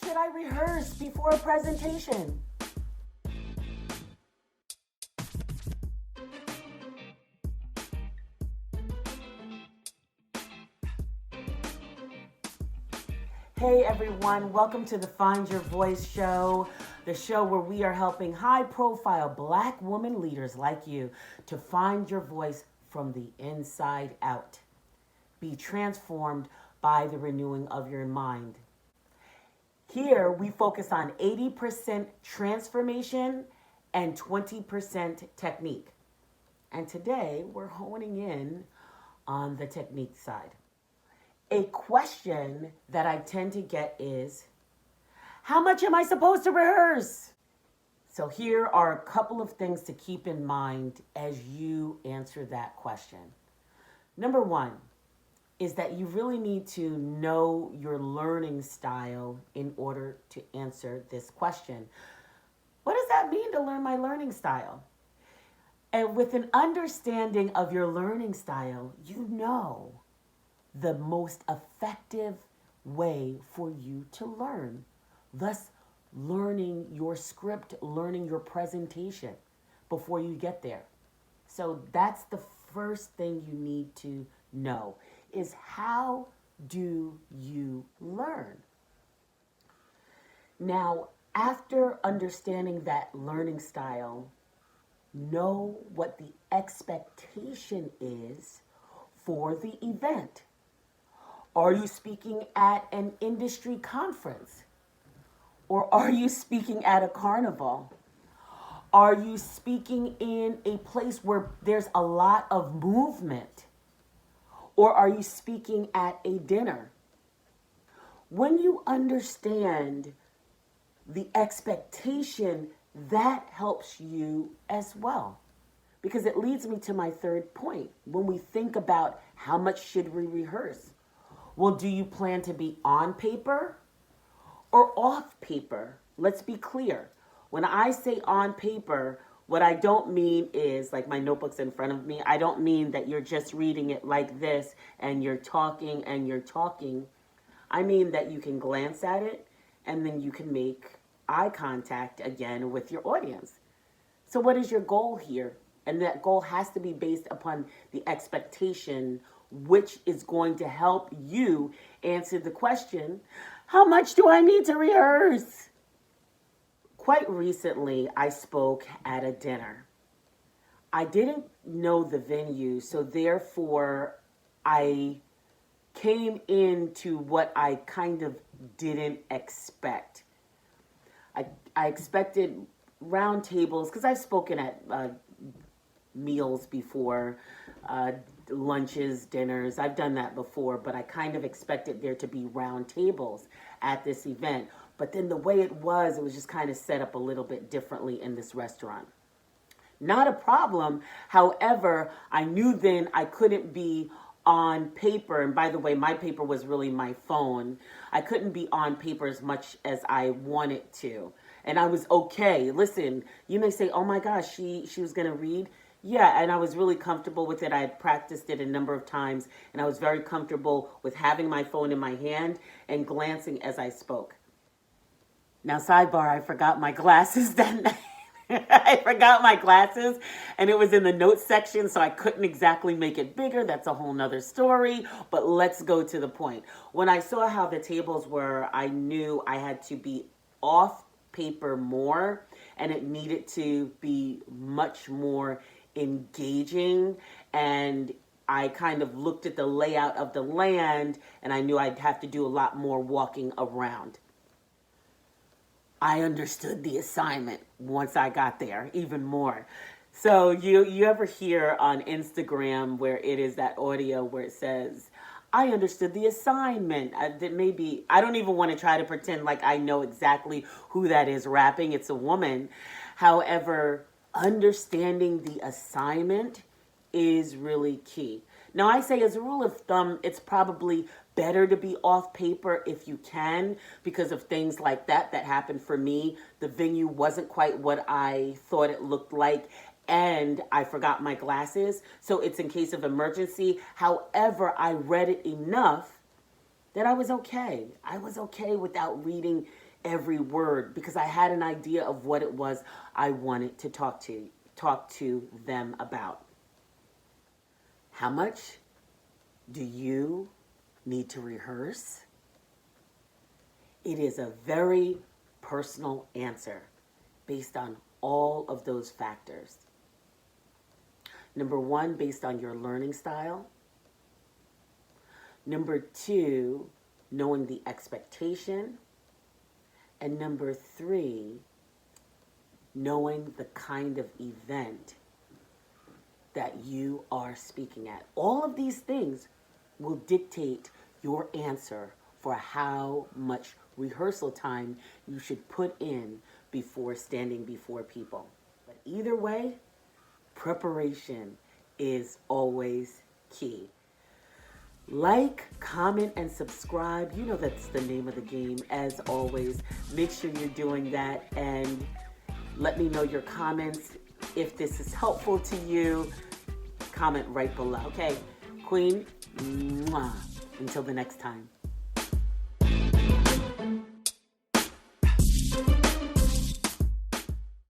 Should I rehearse before a presentation? Hey everyone, welcome to the Find Your Voice show, the show where we are helping high-profile Black woman leaders like you to find your voice from the inside out. Be transformed by the renewing of your mind. Here we focus on 80% transformation and 20% technique. And today we're honing in on the technique side. A question that I tend to get is, how much am I supposed to rehearse? So here are a couple of things to keep in mind as you answer that question. Number one is that you really need to know your learning style in order to answer this question. What does that mean to learn my learning style? And with an understanding of your learning style, you know the most effective way for you to learn. Thus, learning your script, learning your presentation before you get there. So that's the first thing you need to know is how do you learn? Now, after understanding that learning style, know what the expectation is for the event. Are you speaking at an industry conference? Or are you speaking at a carnival? Are you speaking in a place where there's a lot of movement? Or are you speaking at a dinner? When you understand the expectation, that helps you as well. Because it leads me to my third point. When we think about how much should we rehearse? Well, do you plan to be on paper or off paper? Let's be clear. When I say on paper, what I don't mean is, like my notebook's in front of me, I don't mean that you're just reading it like this and you're talking and you're talking. I mean that you can glance at it and then you can make eye contact again with your audience. So what is your goal here? And that goal has to be based upon the expectation, which is going to help you answer the question, how much do I need to rehearse? Quite recently, I spoke at a dinner. I didn't know the venue, so therefore I came into what I kind of didn't expect. I expected round tables, because I've spoken at meals before, lunches, dinners. I've done that before, but I kind of expected there to be round tables at this event. But then the way it was just kind of set up a little bit differently in this restaurant. Not a problem. However, I knew then I couldn't be on paper. And by the way, my paper was really my phone. I couldn't be on paper as much as I wanted to. And I was okay. Listen, you may say, oh my gosh, she was going to read. Yeah, and I was really comfortable with it. I had practiced it a number of times, and I was very comfortable with having my phone in my hand and glancing as I spoke. Now, sidebar, I forgot my glasses that night. I forgot my glasses, and it was in the notes section, so I couldn't exactly make it bigger. That's a whole nother story, but let's go to the point. When I saw how the tables were, I knew I had to be off paper more, and it needed to be much more engaging, and I kind of looked at the layout of the land, and I knew I'd have to do a lot more walking around. I understood the assignment once I got there even more. So you ever hear on Instagram where it is that audio where it says, I understood the assignment. I don't even want to try to pretend like I know exactly who that is rapping. It's a woman. However, understanding the assignment is really key. Now, I say as a rule of thumb, it's probably better to be off paper if you can, because of things like that happened for me. The venue wasn't quite what I thought it looked like, and I forgot my glasses. So it's in case of emergency. However, I read it enough that I was okay. I was okay without reading every word because I had an idea of what it was I wanted to talk to them about. How much do you need to rehearse? It is a very personal answer based on all of those factors. Number one, based on your learning style. Number two, knowing the expectation. And number three, knowing the kind of event that you are speaking at. All of these things will dictate your answer for how much rehearsal time you should put in before standing before people. But either way, preparation is always key. Like, comment, and subscribe. You know that's the name of the game. As always, make sure you're doing that and let me know your comments. If this is helpful to you, comment right below. Okay, Queen, mwah. Until the next time.